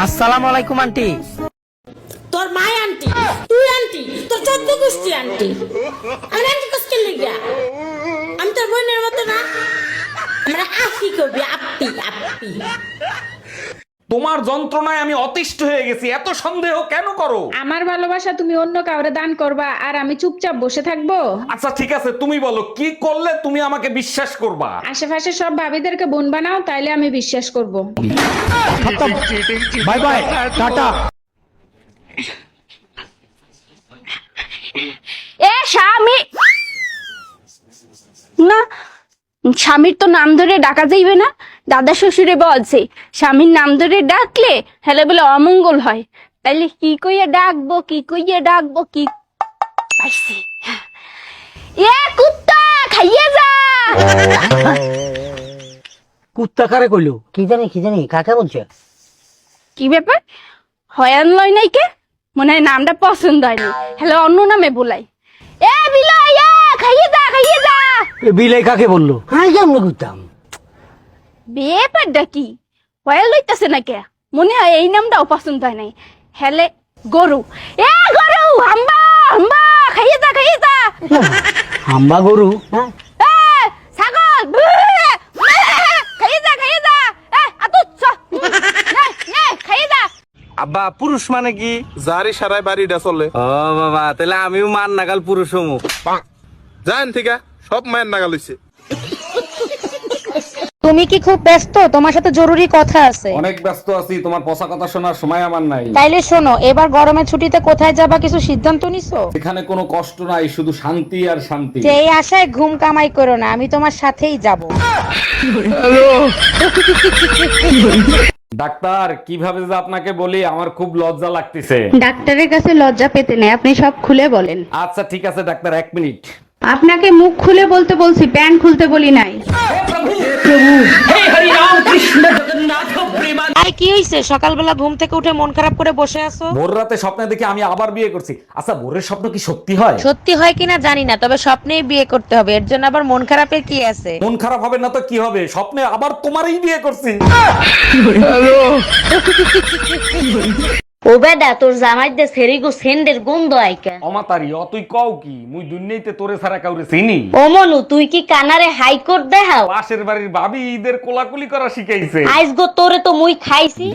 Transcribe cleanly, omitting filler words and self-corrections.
আসসালামু আলাইকুম আন্টি। তোর মা আন্টি, তুই আন্টি, তোর 14 গোষ্ঠী আন্টি। আমি আন্টি কষ্ট লেগে আমি তোর বোনের মতো না। আমরা আপি করবি, আপি আপি। তোমার যন্ত্রণায় আমি অতিষ্ঠ হয়ে গেছি, এত সন্দেহ কেন করো? আমার ভালোবাসা তুমি অন্য কাউরে দান করবা আর আমি চুপচাপ বসে থাকবো? আচ্ছা ঠিক আছে, তুমি বলো কি করলে তুমি আমাকে বিশ্বাস করবা? আশেপাশে সব ভাবিদেরকে বোন বানাও, তাইলে আমি বিশ্বাস করব। Bye bye, tata. এ স্বামী না, স্বামীর তো নাম ধরে ডাকা যাইবে না। দাদা শ্বশুরে বলছে স্বামীর নাম ধরে ডাকলে হেলে বলে অমঙ্গল হয়। তাইলে কি কইয়া ডাকবো, কি কইয়া ডাকবো, কি পাইছি। এ কুত্তা খাইয়ে যা। কুত্তা কারে কইলো? কি জানি কাকে বলছে? কি ব্যাপার, হয়ান লয় নাই কে? মনে হয় নামটা পছন্দ হয়নি, হ্যালো অন্য নামে বলাই। এ বিলাই, এ খাইয়ে যা, খাইয়ে যা। বিলাই কাকে বললো? আমি কেমন করতাম? ব্যাপারটা কি, হয়াল লইতেছে না কে? মনে হয় এই নামটাও পছন্দ হয় নাই। হেলে গরু, এ গরু হাম্বা হাম্বা, খাইয়ে যা, খাইয়ে যা। হাম্বা গরু? এ ছাগল, খাইয়ে যা, খাইয়ে যা। এ আতুচ্ছ, খাইয়ে যা। আব্বা পুরুষ মানে কি? যার ইশারায় বাড়িটা চলে। ও বাবা, তাহলে আমিও মান নাগাল পুরুষ হমু। জান ঠিক সব মায়ের নাগাল হইছে। তুমি কি খুব ব্যস্ত? তোমার সাথে জরুরি কথা আছে। অনেক ব্যস্ত আছি, তোমার পচা কথা শোনার সময় আমার নাই। তাইলে শোনো, এবার গরমের ছুটিতে কোথায় যাবা কিছু সিদ্ধান্ত নিছো? এখানে কোনো কষ্ট নাই, শুধু শান্তি আর শান্তি। সেই আশায় ঘুম কামাই করো না, আমি তোমার সাথেই যাব। ডাক্তার, কিভাবে যে আপনাকে বলি, আমার খুব লজ্জা লাগতেছে। ডাক্তারের কাছে লজ্জা পেতে নেই, আপনি সব খুলে বলেন। আচ্ছা ঠিক আছে ডাক্তার, 1 মিনিট। আপনাকে মুখ খুলে বলতে বলছি, প্যান্ট খুলতে বলি নাই। আই কি হইছে? সকালবেলা ঘুম থেকে উঠে মন খারাপ করে বসে আছো। ভোর রাতে স্বপ্নে দেখি আমি আবার বিয়ে করছি। আচ্ছা, ভোরের স্বপ্ন কি সত্যি হয়? সত্যি হয় কিনা জানি না, তবে স্বপ্নেই বিয়ে করতে হবে। এর জন্য আবার মন খারাপের কি আছে? মন খারাপ হবে না তো কি হবে? স্বপ্নে আবার তোমারই বিয়ে করছি। ও বেডা, তোর জামাই দে সেরিগো সেন্ডের গন্ধ আইকা। অমাতারি তুই কও কি? মুই দুনিয়াতে তোরে ছাড়া কাউরে চিনি? ও মনু, তুই কি কানারে হাইকোর্ট দেখাও? পাশের বাড়ির ভাবি ঈদের কোলাকুলি করা শিখাইছে। আইস গো তোরে তো মুই খাইছি।